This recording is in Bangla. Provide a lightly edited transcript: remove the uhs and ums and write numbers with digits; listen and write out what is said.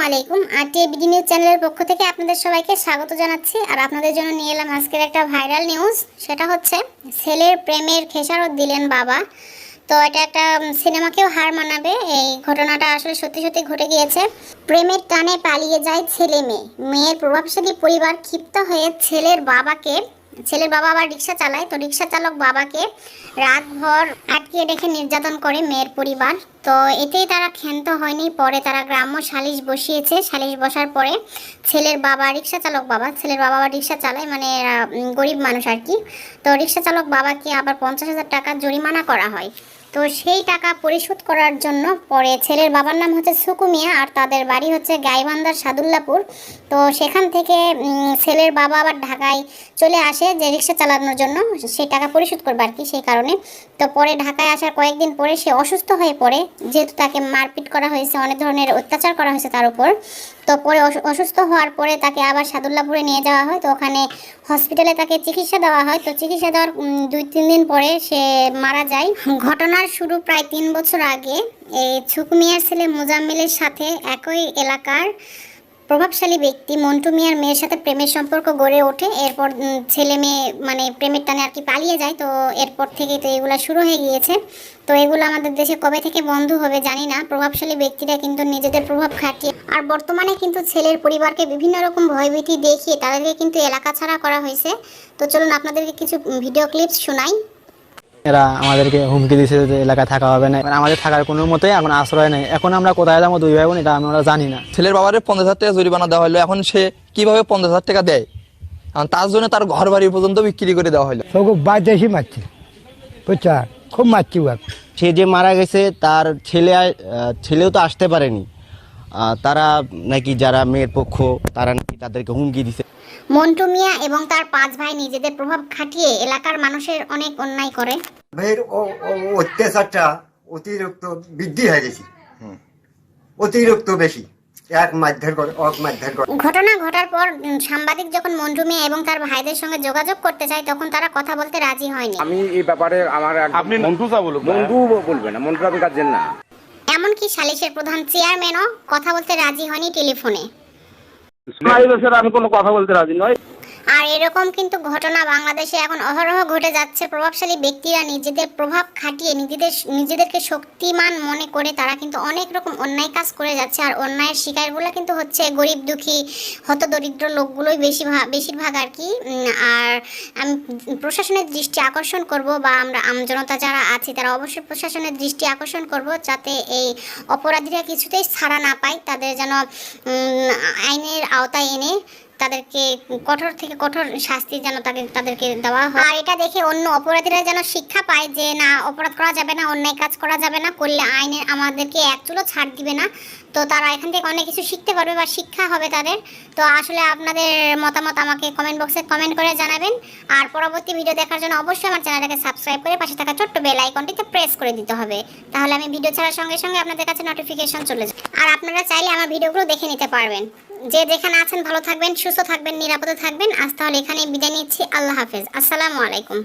আলাইকুম। টিএবিডি নিউজ চ্যানেলের পক্ষ থেকে আপনাদের সবাইকে স্বাগত জানাচ্ছি। আর আপনাদের জন্য নিয়ে এলাম আজকের একটা ভাইরাল নিউজ। সেটা হচ্ছে ছেলের প্রেমের খেসারত দিলেন বাবা। তো এটা একটা সিনেমাকেও হার মানাবে। এই ঘটনাটা আসলে সত্যি সত্যি ঘটে গিয়েছে। প্রেমের টানে পালিয়ে যায় ছেলে মেয়ে। মেয়ের প্রভাবশালী পরিবার ক্ষিপ্ত হয়ে ছেলের বাবা আবার রিক্সা চালায়, তো রিক্সা চালক বাবাকে রাতভর আটকে রেখে নির্যাতন করে মেয়ের পরিবার। তো এতেই তারা ক্ষান্ত হয়নি, পরে তারা গ্রাম্য সালিশ বসিয়েছে। সালিশ বসার পরে ছেলের বাবা আবার রিক্সা চালায়, মানে গরিব মানুষ আর কি। তো রিক্সা চালক বাবাকে আবার 50,000 টাকা জরিমানা করা হয়। তো সেই টাকা পরিশোধ করার জন্য পরে ছেলের বাবার নাম হচ্ছে সুকু মিয়া, আর তাদের বাড়ি হচ্ছে গাইবান্ধার সাদুল্লাপুর। তো সেখান থেকে ছেলের বাবা আবার ঢাকায় চলে আসে যে রিক্সা চালানোর জন্য, সেই টাকা পরিশোধ করবে আর কি, সেই কারণে। তো পরে ঢাকায় আসার কয়েকদিন পরে সে অসুস্থ হয়ে পড়ে, যেহেতু তাকে মারপিট করা হয়েছে, অনেক ধরনের অত্যাচার করা হয়েছে তার উপর। তো পরে অসুস্থ হওয়ার পরে তাকে আবার সাদুল্লাপুরে নিয়ে যাওয়া হয়। তো ওখানে হসপিটালে তাকে চিকিৎসা দেওয়া হয়। তো চিকিৎসা দেওয়ার 2-3 দিন পরে সে মারা যায়। ঘটনার শুরু প্রায় 3 বছর আগে। এই সুকু মিয়ার ছেলে মোজাম্মেলের সাথে একই এলাকার প্রভাবশালী ব্যক্তি মন্টু মিয়ার মেয়ের সাথে প্রেমের সম্পর্ক গড়ে ওঠে। এরপর ছেলে মেয়ে মানে প্রেমের টানে আর কি পালিয়ে যায়। তো এরপর থেকে তো এগুলো শুরু হয়ে গিয়েছে। তো এগুলো আমাদের দেশে কবে থেকে বন্ধ হবে জানি না। প্রভাবশালী ব্যক্তিরা কিন্তু নিজেদের প্রভাব খাটিয়ে, আর বর্তমানে কিন্তু ছেলের পরিবারকে বিভিন্ন রকম ভয়ভীতি দেখিয়ে তাদেরকে কিন্তু এলাকা ছাড়া করা হয়েছে। তো চলুন আপনাদেরকে কিছু ভিডিও ক্লিপস শোনাই। এরা আমাদেরকে হুমকি দিয়েছে যে এলাকায় থাকা হবে না, মানে আমাদের থাকার কোনো মতেই এখন আশ্রয় নেই। এখন আমরা কোথায় যাবো 2 ভাই বোন, এটা আমরা জানি না। ছেলের বাবারে 50,000 টাকা জরিমানা দেওয়া হলো। এখন সে কিভাবে 50,000 টাকা দেয়? তার জন্য তার ঘর বাড়ি পর্যন্ত বিক্রি করে দেওয়া হলো। সব বাজেসি মারছে, বুঝছা, খুব মারছি। সে যে মারা গেছে তার ছেলেও তো আসতে পারেনি। তারা নাকি যারা মেয়ের পক্ষ তারা নাকি তাদেরকে হুমকি দিছে। মন্টু মিয়া এবং তার 5 ভাই নিজেদের প্রভাব খাটিয়ে এলাকার মানুষের অনেক অন্যায় করে। মেয়ের অত্যাচারটা অতিরিক্ত বৃদ্ধি হয়ে গেছে, অতিরিক্ত বেশি। ঘটনা ঘটার পর সাংবাদিক যখন মন্টু মিয়া এবং তার ভাইদের সঙ্গে যোগাযোগ করতে চায়, তখন তারা কথা বলতে রাজি হয়নি। আমি এই ব্যাপারে আপনি মন্টু বলবেন না, মন্টু আপনি কাজেন না। এমনকি সালিশের প্রধান চেয়ারম্যানও কথা বলতে রাজি হয়নি টেলিফোনে। আমি কোনো কথা বলতে রাজি নয়। আর এরকম কিন্তু ঘটনা বাংলাদেশে এখন অহরহ ঘটে যাচ্ছে। প্রভাবশালী ব্যক্তিরা নিজেদের প্রভাব খাটিয়ে নিজেদেরকে শক্তিমান মনে করে তারা কিন্তু অনেক রকম অন্যায় কাজ করে যাচ্ছে। আর অন্যায়ের শিকারগুলো কিন্তু হচ্ছে গরিব দুঃখী হতদরিদ্র লোকগুলোই বেশিরভাগ আর কি। আর আমি প্রশাসনের দৃষ্টি আকর্ষণ করব, বা আমরা আমজনতা যারা আছি তারা অবশ্যই প্রশাসনের দৃষ্টি আকর্ষণ করব, যাতে এই অপরাধীরা কিছুতেই ছাড়া না পায়। তাদের যেন আইনের আওতায় এনে তাদেরকে কঠোর থেকে কঠোর শাস্তি যেন তাদেরকে দেওয়া হয়। আর এটা দেখে অন্য অপরাধীরা যেন শিক্ষা পায় যে না, অপরাধ করা যাবে না, অন্যায় কাজ করা যাবে না, করলে আইনে আমাদেরকে এক চুলো ছাড় দিবে না। তো তারা এখান থেকে অনেক কিছু শিখতে পারবে বা শিক্ষা হবে তাদের। তো আসলে আপনাদের মতামত আমাকে কমেন্ট বক্সে কমেন্ট করে জানাবেন। আর পরবর্তী ভিডিও দেখার জন্য অবশ্যই আমার চ্যানেলটাকে সাবস্ক্রাইব করে পাশে থাকা ছোট্ট বেল আইকনটিতে প্রেস করে দিতে হবে। তাহলে আমি ভিডিও ছাড়ার সঙ্গে সঙ্গে আপনাদের কাছে নোটিফিকেশন চলে যাবে। আর আপনারা চাইলে আমার ভিডিওগুলো দেখে নিতে পারবেন। যে যেখানে আছেন ভালো থাকবেন, সুস্থ থাকবেন, নিরাপদে থাকবেন। আজ তাহলে এখানেই বিদায় নিচ্ছি। আল্লাহ হাফেজ। আসসালামু আলাইকুম।